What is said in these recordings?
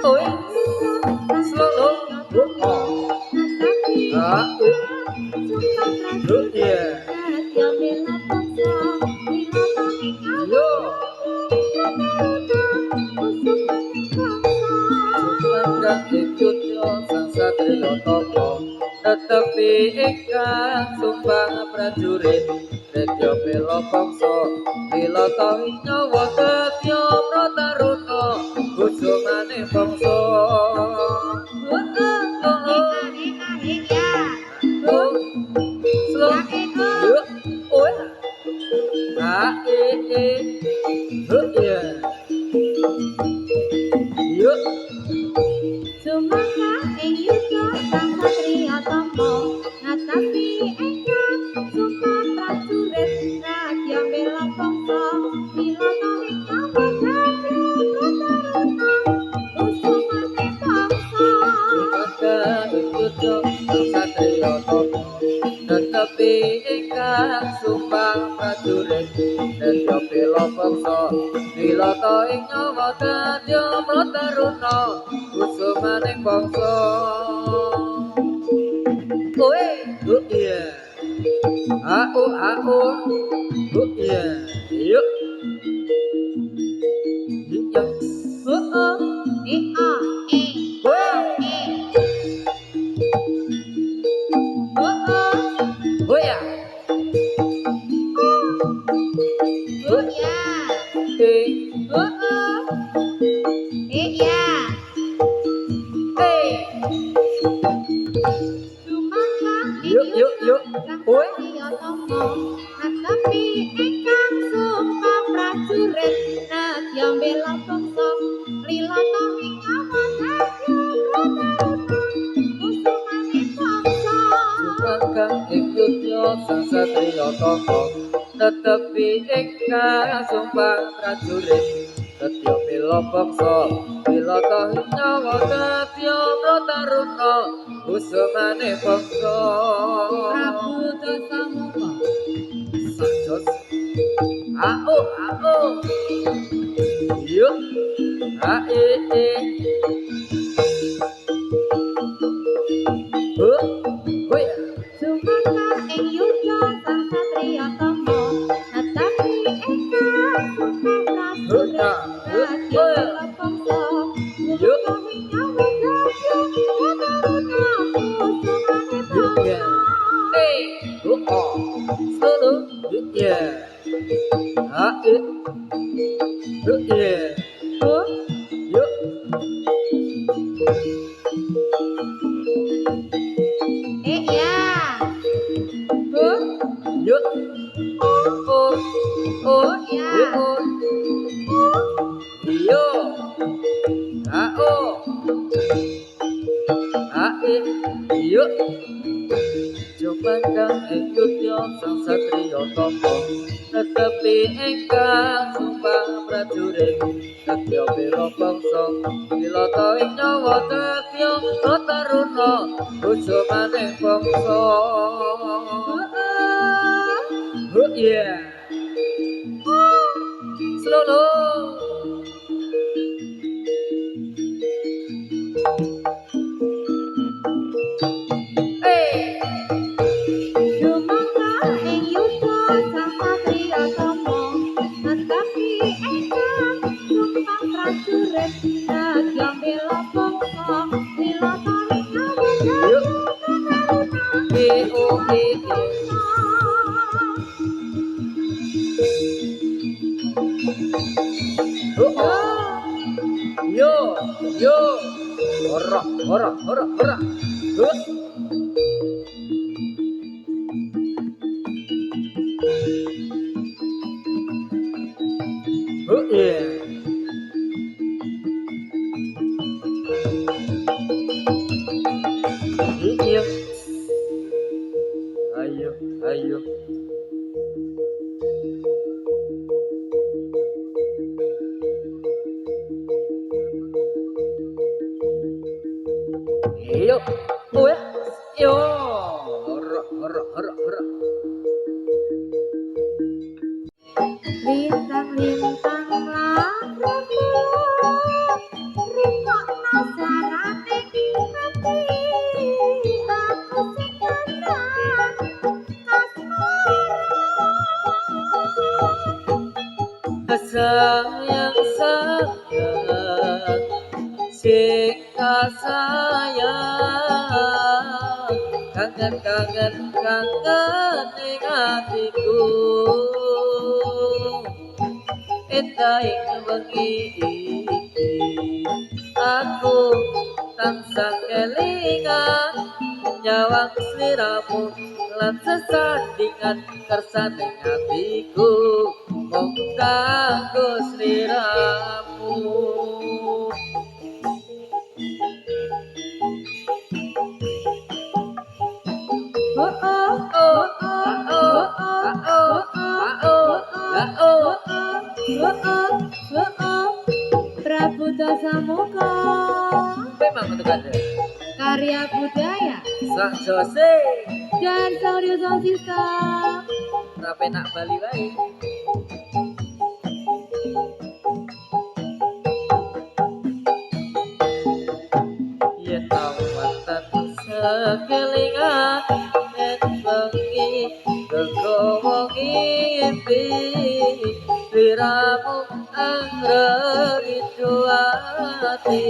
Ôi, slow slow, good on. Good yeah. Yo, Sumangga ikut yo sang satrio topo, tetapi ikan sumbang prajurit, retyo bela bangsa, lilata nyawa tetyo prataruno, kusumane bangsa. Slow, yo, oi, yeah, yo. Sumangga ing yuga sang satriya tampa ngatapi engkang sumpah prajurit radya bela bangsa milana ing kawagatya prataruna usumane bangsa Maka ikut yo sang satrio topo, tetapi ikan sumbang prajurit, retyo bela bangsa, lilata ing nyawa tetyo prataruno, kusumaning bangsa. Oi, iya. Aku, iya. Yuk, yuk, yuk. e a e Wow, oh ya. oh ya Hey, ya hey. Sumangga ing Yuk, yuk, yuk. sang Oi, satriya tampa ngatapi engkang sumpah prajurit radya bela bangsa lilata ing kawagatya prataruna usumane bangsa maka ikut yo sang satrio topo, tetapi ikan sumbang prajurit, tetyo bela bangsa, lilata ing nyawa tetyo prataruno, kusumane bangsa. Prabu Dasamuka Sajos. Aku. Yuk. Eh. Hui. Sumangga ing yuga sang satriya tampa ngatapi engkang sumpah prajurit radya bela bangsa lilata ing kawagatya prataruna usumane Yuk ya. bangsa Oh. Solo. Yuk ya. Eh. Yuk ya. Yuk. ya Yuk. Oh. ya Yuk. Yo. Oh. Yuk. Cuman kang ikut yo sang satrio topo, tetapi engkang sumpah prajurit, tetyo bela bangsa, lilata ing nyawa tetyo prataruno, kusumaning bangsa. Yeah. Slow low. Hey. Sumangga ing yuga sang satriya tampa ngatapi engkang sumpah prajurit radya bela bangsa lilata ing kawagatya prataruna Yo. Ora. Yeah. Iya. Ayo. Iyo. Oh ya. sayang sayang sing sayang kangen kangen kangen ning atiku endah ing wengi iki aku tansah kelingan nyawang sliramu lan sesandingan kersaning atiku mung kanggo sliramu. Prabu Dasamuka Memang untuk ada karya budaya Sak Jose dan Saudio Sosista. tapi nak Bali wae. Yen awatan sekelingan yen bengi kegowo ngimpi sliramu anggrek ati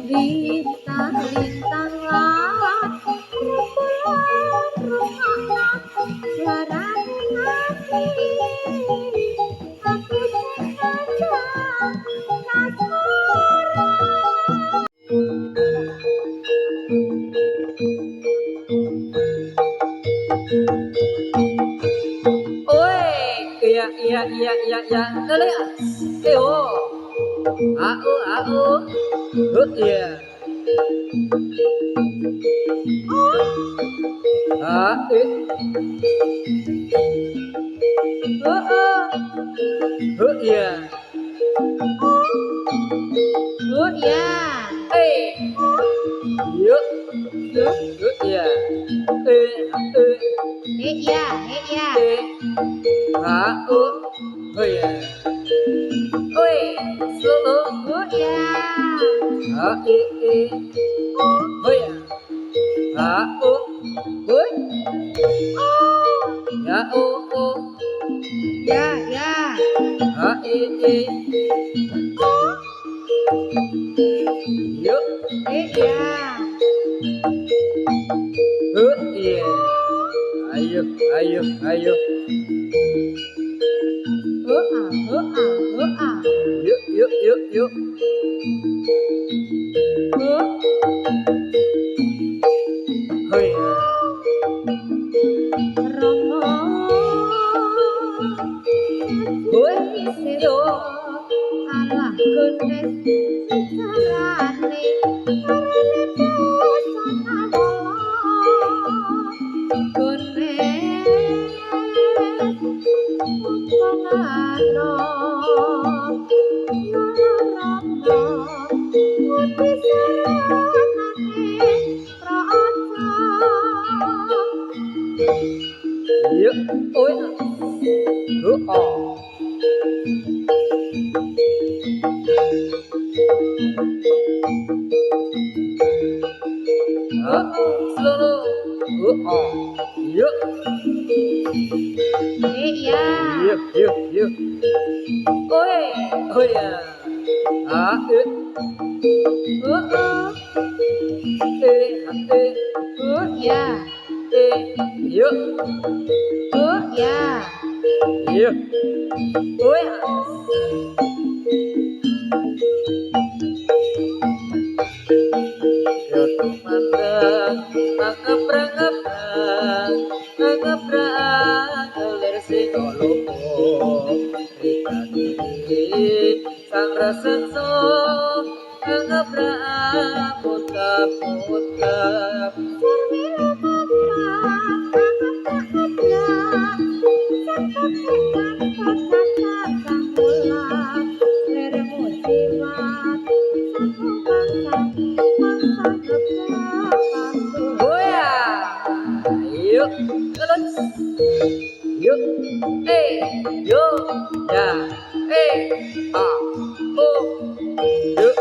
Lintang-lintang laut kumpulan rumah suarane hati aku sengaja kasmara. Oi, iya, lele, oh, iya, iya, Oh ya, yuk, yuk, iya, ya, ya. oh iya, oi, solo, Oh ya, oh iya, oi, ya, ya, ya. yuk, Ya. iya, ayo, Oh ah. yuk, Oh. oh iya, Romo oi, yo, Allah goodness carane karane pusana goodness pangano yo Romo uti saranane raja. yuk, oi, oh. Seluruh yuk, Ya. yuk, oi, oh ya, Oh. Oh ya. yuk, Oh ya. oh ya, yo tumandang, ngeprang, ler sing olomo, rikati sang raseksa, ngeprang, putkap, oh ya, yuk, terus, yuk, yuk, ya, ah, oh, yuk,